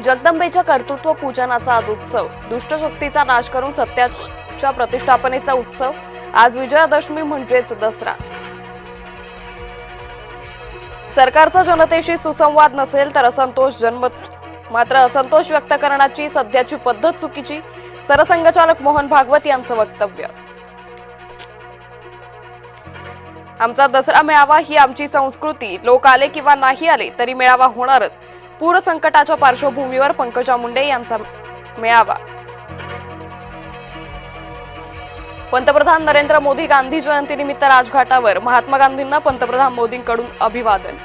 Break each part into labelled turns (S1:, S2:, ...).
S1: जगदंबेच्या कर्तृत्व पूजनाचा आज उत्सव, दुष्ट शक्तीचा नाश करून सत्याच्या प्रतिष्ठापनेचा उत्सव। आज विजयादशमी म्हणजेच दसरा। सरकारचा जनतेशी सुसंवाद नसेल तर असंतोष जन्मत, मात्र असंतोष व्यक्त करण्याची सध्याची पद्धत चुकीची, सरसंघचालक मोहन भागवत यांचं वक्तव्य। आमचा दसरा मेळावा ही आमची संस्कृती, लोक आले किंवा नाही आले तरी मेळावा होणारच। पूर संकटाच्या पार्श्वभूमीवर पंकजा मुंडे यांचा मेळावा। पंतप्रधान नरेंद्र मोदी गांधी जयंतीनिमित्त राजघाटावर, महात्मा गांधींना पंतप्रधान मोदींकडून अभिवादन।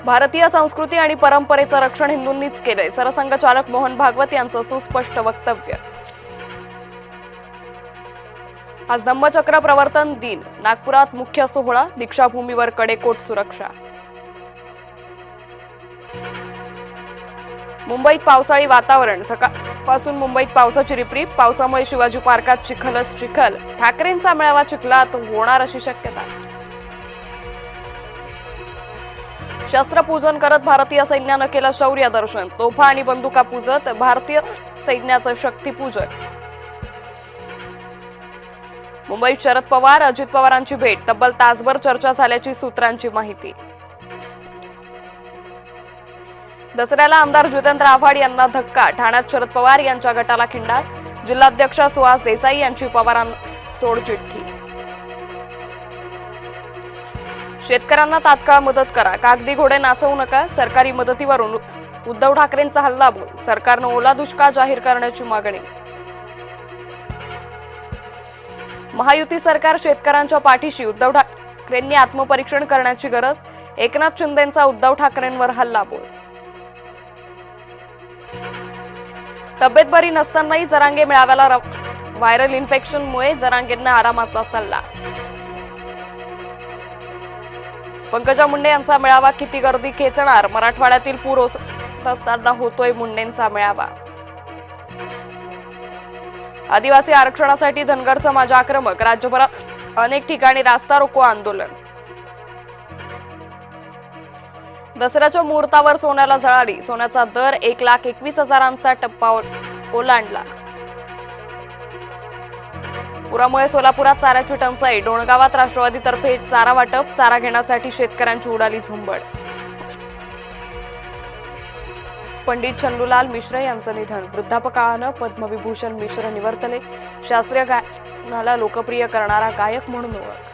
S1: भारतीय संस्कृती आणि परंपरेचं रक्षण हिंदूंनीच केलंय, सरसंघचालक मोहन भागवत यांचं सुस्पष्ट वक्तव्य। आज धम्मचक्र प्रवर्तन दिन, नागपुरात मुख्य सोहळा, दीक्षाभूमीवर कडेकोट सुरक्षा। मुंबईत पावसाळी वातावरण, सकाळपासून मुंबईत पावसाची रिपरिप, पावसामुळे शिवाजी पार्कात चिखलच चिखल, ठाकरेंचा मेळावा चिखलात होणार अशी शक्यता। शस्त्रपूजन करत भारतीय सैन्यानं केलं शौर्य दर्शन, तोफा आणि बंदुका पूजत भारतीय सैन्याचं शक्तीपूजन। मुंबईत शरद पवार अजित पवारांची भेट, तब्बल तासभर चर्चा झाल्याची सूत्रांची माहिती। दसऱ्याला आमदार जितेंद्र आव्हाड यांना धक्का, ठाण्यात शरद पवार यांच्या गटाला खिंडार, जिल्हाध्यक्ष सुहास देसाई यांची पवारांना सोड चिठ्ठी। शेतकऱ्यांना तात्काळ मदत करा, कागदी घोडे नाचवू नका, सरकारी मदतीवरून उद्धव ठाकरेंचा हल्लाबोल, सरकारनं ओला दुष्काळ जाहीर करण्याची मागणी। महायुती सरकार शेतकऱ्यांच्या पाठीशी, उद्धव ठाकरेंनी आत्मपरीक्षण करण्याची गरज, एकनाथ शिंदेंचा उद्धव ठाकरेंवर हल्लाबोल। तब्येत बरी नसतानाही जरांगे मेळाव्याला, व्हायरल इन्फेक्शनमुळे जरांगेंना आरामाचा सल्ला। पंकजा मुंडे यांचा मेळावा, किती गर्दी खेचणार, मराठवाड्यातील पूर ओसरत असताना होतोय मुंडेंचा मेळावा। आदिवासी आरक्षणासाठी धनगर समाज आक्रमक, राज्यभरात अनेक ठिकाणी रास्ता रोको आंदोलन। दसऱ्याच्या मुहूर्तावर सोन्याला झळाळी, सोन्याचा दर 1,21,000 टप्पा ओलांडला। पुरामुळे सोलापुरात चाऱ्याची टंचाई, डोणगावात राष्ट्रवादीतर्फे चारा वाटप, चारा घेण्यासाठी शेतकऱ्यांची उडाली झुंबड। पंडित चंदूलाल मिश्र यांचं निधन, वृद्धापकाळानं पद्मविभूषण मिश्र निवर्तले, शास्त्रीय गायनाला लोकप्रिय करणारा गायक म्हणून ओळख।